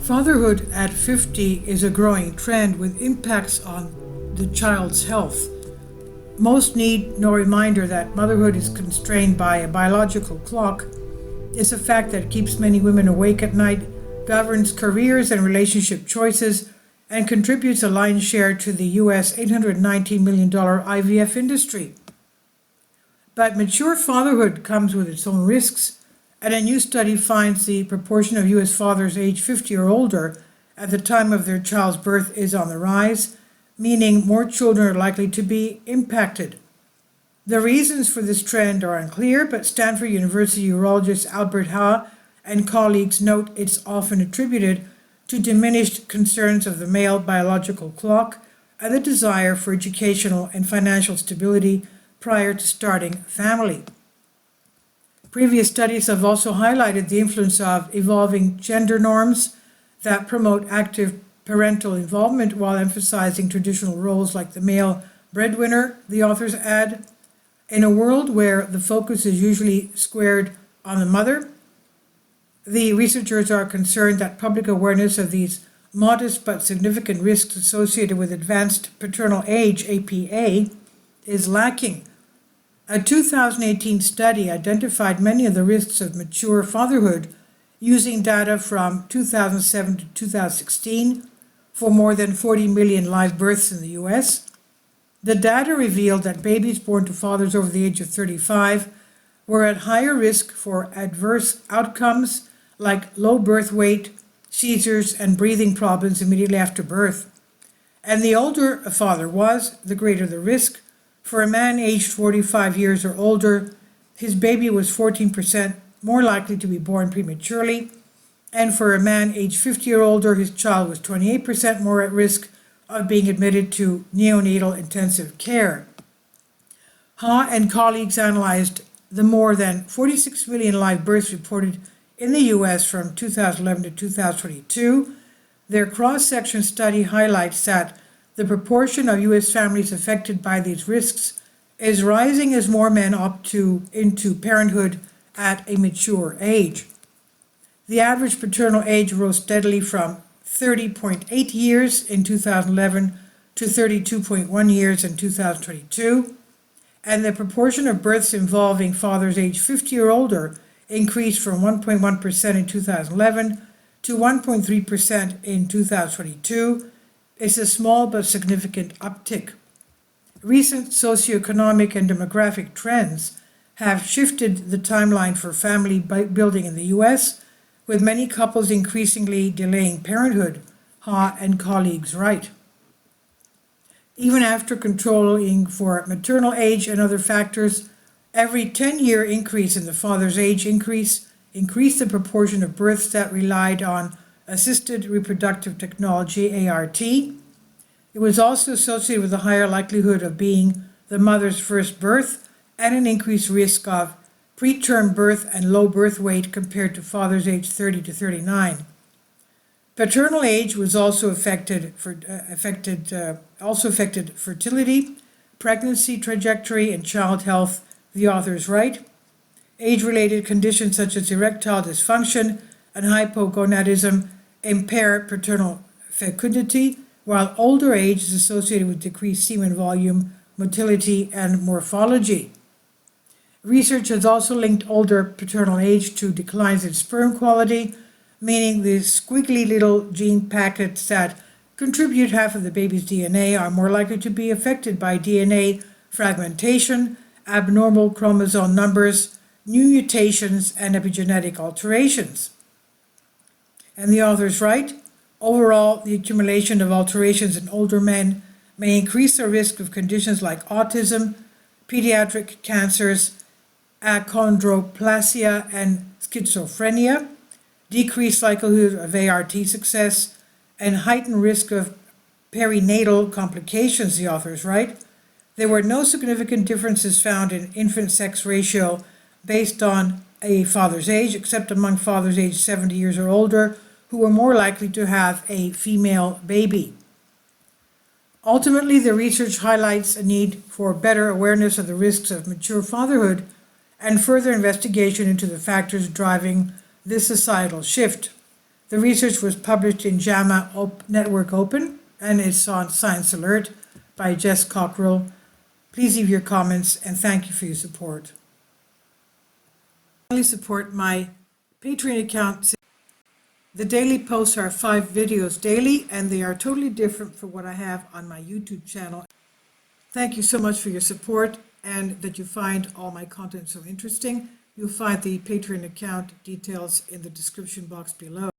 Fatherhood at 50 is a growing trend with impacts on the child's health. Most need no reminder that motherhood is constrained by a biological clock. It's a fact that keeps many women awake at night, governs careers and relationship choices, and contributes a lion's share to the US $819 million IVF industry. But mature fatherhood comes with its own risks, and a new study finds the proportion of US fathers aged 50 or older at the time of their child's birth is on the rise, meaning more children are likely to be impacted. The reasons for this trend are unclear, but Stanford University urologist Albert Ha and colleagues note it's often attributed to diminished concerns of the male biological clock and the desire for educational and financial stability prior to starting a family. Previous studies have also highlighted the influence of evolving gender norms that promote active parental involvement while emphasizing traditional roles like the male breadwinner, the authors add. In a world where the focus is usually squared on the mother, the researchers are concerned that public awareness of these modest but significant risks associated with advanced paternal age, APA, is lacking. A 2018 study identified many of the risks of mature fatherhood using data from 2007 to 2016 for more than 40 million live births in the US. The data revealed that babies born to fathers over the age of 35 were at higher risk for adverse outcomes like low birth weight, seizures, and breathing problems immediately after birth. And the older a father was, the greater the risk. For a man aged 45 years or older, his baby was 14% more likely to be born prematurely, and for a man aged 50 or older, his child was 28% more at risk of being admitted to neonatal intensive care. Ha and colleagues analyzed the more than 46 million live births reported in the US from 2011 to 2022. Their cross-section study highlights that the proportion of US families affected by these risks is rising as more men opt into parenthood at a mature age. The average paternal age rose steadily from 30.8 years in 2011 to 32.1 years in 2022, and the proportion of births involving fathers aged 50 or older increased from 1.1% in 2011 to 1.3% in 2022. It's a small but significant uptick. Recent socioeconomic and demographic trends have shifted the timeline for family building in the US, with many couples increasingly delaying parenthood, Ha and colleagues write. Even after controlling for maternal age and other factors, every 10-year increase in the father's age increased the proportion of births that relied on assisted reproductive technology, ART. It was also associated with a higher likelihood of being the mother's first birth and an increased risk of preterm birth and low birth weight compared to fathers aged 30 to 39. Paternal age was also affected fertility, pregnancy trajectory, and child health, the authors write. Age-related conditions such as erectile dysfunction and hypogonadism impair paternal fecundity, while older age is associated with decreased semen volume, motility, and morphology. Research has also linked older paternal age to declines in sperm quality, meaning the squiggly little gene packets that contribute half of the baby's DNA are more likely to be affected by DNA fragmentation, abnormal chromosome numbers, new mutations, and epigenetic alterations. And the authors write, overall, the accumulation of alterations in older men may increase the risk of conditions like autism, pediatric cancers, achondroplasia, and schizophrenia, decreased likelihood of ART success, and heightened risk of perinatal complications, the authors write. There were no significant differences found in infant sex ratio based on a father's age, except among fathers aged 70 years or older, who were more likely to have a female baby. Ultimately, the research highlights a need for better awareness of the risks of mature fatherhood and further investigation into the factors driving this societal shift. The research was published in JAMA Network Open, and it's on Science Alert by Jess Cockrell. Please leave your comments, and thank you for your support. Finally, support my Patreon account. The daily posts are 5 videos daily, and they are totally different from what I have on my YouTube channel. Thank you so much for your support and that you find all my content so interesting. You'll find the Patreon account details in the description box below.